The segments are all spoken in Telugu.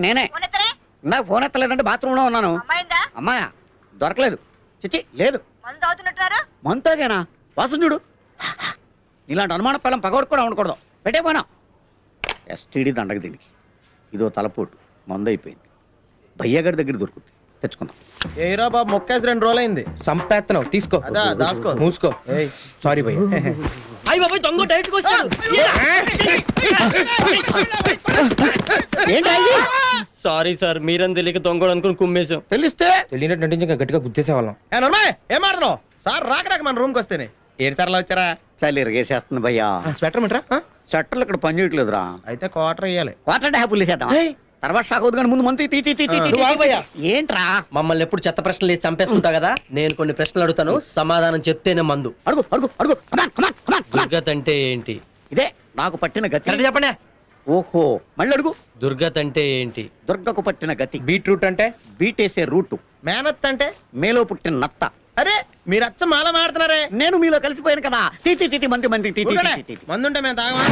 నేనే. ఇందాక ఫోన్ ఎత్తలేదంటే బాత్రూంలో ఉన్నాను. అమ్మాయా దొరకలేదు. చిచ్చి లేదు. మందు తాగానా? వాసన చూడు. ఇలాంటి అనుమాన పిల్లం పగవరకు కూడా ఉండకూడదు. పెట్టే పోయినా ఎస్టీడీ దండగ దీనికి. ఇదో తలపోటు మందు అయిపోయింది. భయ్యగారి దగ్గర దొరుకుతుంది, తెచ్చుకుందాం. ఏరా బాబు మొక్కేసి 2 రోజులు అయింది. సంపేత్తనం తీసుకో. అదా దాసుకో. మూసుకో. సారీ భయ్య. అయ్యి బాబాయ్ దొంగ డైరెక్ట్గా వచ్చాడు. ఏంటి సారీ సార్, మీరని తెలియక దొంగడు అనుకుని కుమ్మేశాం. తెలిస్తే తెలియనట్టు నటించి ఇంకా గట్టిగా గుద్దేసేవాళ్ళం. ఏం ఆడుతున్నావు సార్? రాక మన రూమ్కి వస్తేనే ఏడు సార్లు వచ్చారా? చలి ఇరగేసేస్తుంది భయ్యా. స్వెటర్ మిట్రా? షట్టర్లు ఇక్కడ పని చేయట్లేదురా. అయితే క్వార్టర్ ఇయ్యాలి. క్వార్టర్ హ్యాపీలు చేద్దాం. తర్వాత షాక్ అవుతుంది కానీ ముందు మంది ఏంట్రా? మమ్మల్ని ఎప్పుడు చెత్త ప్రశ్నలు వేసి చంపేస్తుంటా కదా. నేను కొన్ని ప్రశ్నలు అడుగుతాను, సమాధానం చెప్తేనే మందు. అడుగు అడుగు అడుగు. దుర్గత్ అంటే ఏంటి? ఇదే నాకు పట్టిన గతి. చెప్పండి. ఓహో మళ్ళీ అడుగు. దుర్గత్ అంటే ఏంటి? దుర్గకు పట్టిన గతి. బీట్రూట్ అంటే? బీటేసే రూటు. మేనత్ అంటే? మేలో పుట్టిన నత్త. అరే మీరు అచ్చ మాల మాడుతున్నారే. నేను మీలో కలిసిపోయాను కదా. తీతి మంది మందుంటే మేము తాగమా?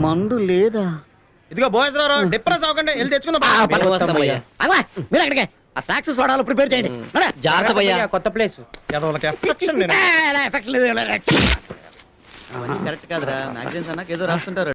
మందు లేదా? ఇదిగో భోజరావు డిప్రెస్ అవ్వకండి, వెళ్ళి తెచ్చుకుందాం. మీరు అక్కడికే ఆ సాక్స్ సోడాలు ప్రిపేర్ చేయండి. జాగ్రత్త భయ్యా. కొత్త ప్లేస్. కరెక్ట్ కాదురా, మ్యాగజైన్స్ అన్నాక ఏదో రాస్తుంటారు.